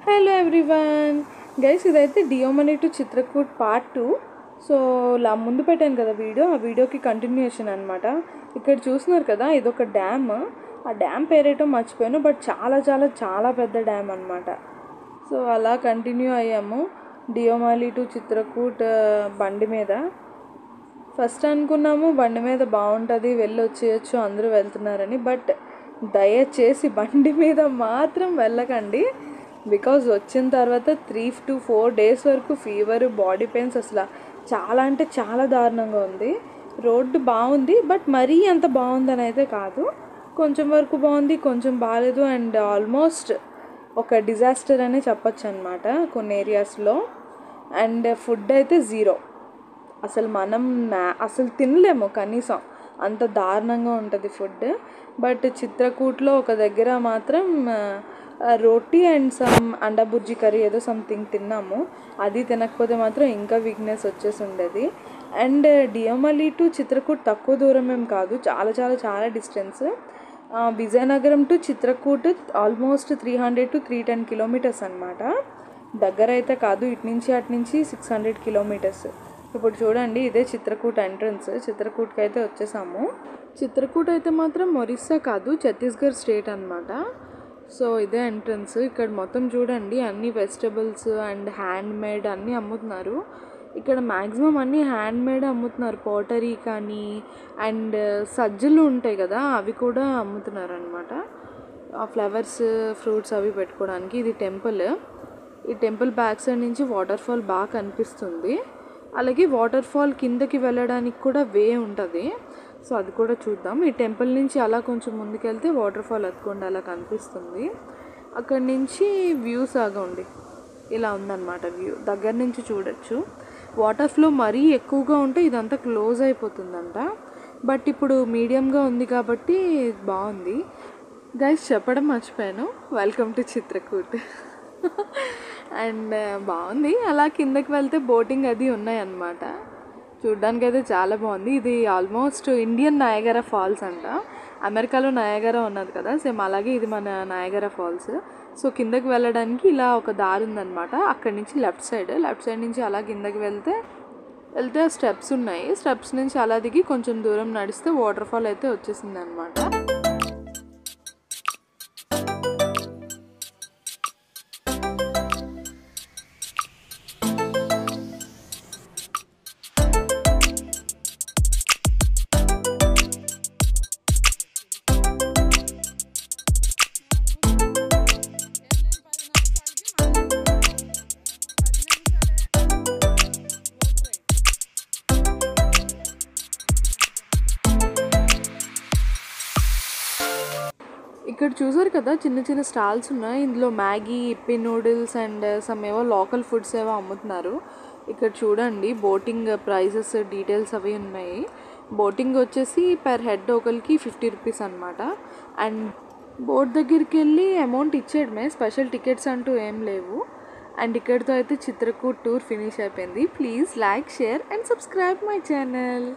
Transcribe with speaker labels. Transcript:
Speaker 1: Hello everyone guys, ఇదైతే డియోమనీ to Chitrakoot part 2. So ముందు పెట్టాను కదా వీడియో, ఆ వీడియోకి కంటిన్యూషన్ అనమాట. ఇక్కడ చూస్తున్నారు కదా, ఇదొక డ్యామ్. ఆ డ్యామ్ పేరేటో మర్చిపోయాను, బట్ చాలా చాలా చాలా పెద్ద డ్యామ్ అనమాట. సో అలా కంటిన్యూ అయ్యాము డియోమనీ టు చిత్రకూట్ బండి మీద. ఫస్ట్ అనుకున్నాము బండి మీద బాగుంటుంది, వెళ్ళి వచ్చేయచ్చు, అందరూ వెళ్తున్నారని. బట్ దయచేసి బండి మీద మాత్రం వెళ్ళకండి. బికాజ్ వచ్చిన తర్వాత 3 to 4 days వరకు ఫీవర్, బాడీ పెయిన్స్, అసలు చాలా అంటే చాలా దారుణంగా ఉంది. రోడ్డు బాగుంది, బట్ మరీ అంత బాగుందని అయితే కాదు. కొంచెం వరకు బాగుంది, కొంచెం బాగాలేదు. అండ్ ఆల్మోస్ట్ ఒక డిజాస్టర్ అనే చెప్పచ్చు అనమాట కొన్ని ఏరియాస్లో. అండ్ ఫుడ్ అయితే జీరో. అసలు మనం అసలు తినలేము కనీసం, అంత దారుణంగా ఉంటుంది ఫుడ్. బట్ చిత్రకూట్లో ఒక దగ్గర మాత్రం రోటీ అండ్ సమ్ అండా బుర్జీ కర్రీ ఏదో సంథింగ్ తిన్నాము. అది తినకపోతే మాత్రం ఇంకా వీక్నెస్ వచ్చేసి ఉండేది. అండ్ డియోమనీ టు చిత్రకూట్ తక్కువ దూరం ఏం కాదు, చాలా చాలా చాలా distance. Vizianagaram to Chitrakoot almost 300 to 310 kilometers అనమాట. దగ్గర అయితే కాదు, ఇటు నుంచి అటు నుంచి 600 kilometers. ఇప్పుడు చూడండి, ఇదే చిత్రకూట్ ఎంట్రన్స్. చిత్రకూట్కి అయితే వచ్చేసాము. చిత్రకూట్ అయితే మాత్రం ఒరిస్సా కాదు, ఛత్తీస్గఢ్ స్టేట్ అనమాట. సో ఇదే ఎంట్రన్స్. ఇక్కడ మొత్తం చూడండి, అన్ని వెజిటబుల్స్ అండ్ హ్యాండ్ మేడ్ అన్నీ అమ్ముతున్నారు. ఇక్కడ మ్యాక్సిమం అన్నీ హ్యాండ్ మేడ్ అమ్ముతున్నారు. పోటరీ కానీ అండ్ సజ్జలు ఉంటాయి కదా, అవి కూడా అమ్ముతున్నారు అనమాట. ఫ్లవర్స్, ఫ్రూట్స్ అవి పెట్టుకోవడానికి. ఇది టెంపుల్. ఈ టెంపుల్ బ్యాక్ సైడ్ నుంచి వాటర్ ఫాల్ బాగా కనిపిస్తుంది. అలాగే వాటర్ ఫాల్ కిందకి వెళ్ళడానికి కూడా వే ఉంటుంది. సో అది కూడా చూద్దాం. ఈ టెంపుల్ నుంచి అలా కొంచెం ముందుకెళ్తే వాటర్ ఫాల్ అతుకుండా అలా కనిపిస్తుంది. అక్కడి నుంచి వ్యూ సాగండి, ఇలా ఉందన్నమాట వ్యూ. దగ్గర నుంచి చూడొచ్చు. వాటర్ ఫ్లో మరీ ఎక్కువగా ఉంటే ఇదంతా క్లోజ్ అయిపోతుందంట. బట్ ఇప్పుడు మీడియంగా ఉంది కాబట్టి బాగుంది. గైస్, చెప్పడం మర్చిపోయాను, వెల్కమ్ టు చిత్రకూట్. అండ్ బాగుంది. అలా కిందకి వెళ్తే బోటింగ్ అది ఉన్నాయన్నమాట. చూడ్డానికి అయితే చాలా బాగుంది. ఇది ఆల్మోస్ట్ ఇండియన్ నయాగరా ఫాల్స్ అంట. అమెరికాలో నయాగరా ఉన్నది కదా, సేమ్ అలాగే ఇది మన నయాగరా ఫాల్స్. సో కిందకి వెళ్ళడానికి ఇలా ఒక దారి ఉందన్నమాట. అక్కడి నుంచి లెఫ్ట్ సైడ్ నుంచి అలా కిందకి వెళ్తే స్టెప్స్ ఉన్నాయి. స్టెప్స్ నుంచి అలా దిగి కొంచెం దూరం నడిస్తే వాటర్ ఫాల్ అయితే వచ్చేసింది అనమాట. ఇక్కడ చూసారు కదా, చిన్న చిన్న స్టాల్స్ ఉన్నాయి. ఇందులో Maggi, Yippee noodles and some ఏవో లోకల్ ఫుడ్స్ ఏవో అమ్ముతున్నారు. ఇక్కడ చూడండి, బోటింగ్ ప్రైజెస్ డీటెయిల్స్ అవి ఉన్నాయి. బోటింగ్ వచ్చేసి పర్ హెడ్ ఒకరికి 50 rupees అనమాట. అండ్ బోట్ దగ్గరికి వెళ్ళి అమౌంట్ ఇచ్చేయడమే, స్పెషల్ టికెట్స్ అంటూ ఏం లేవు. అండ్ ఇక్కడితో అయితే చిత్రకూట్ టూర్ ఫినిష్ అయిపోయింది. Please like, share and subscribe my channel.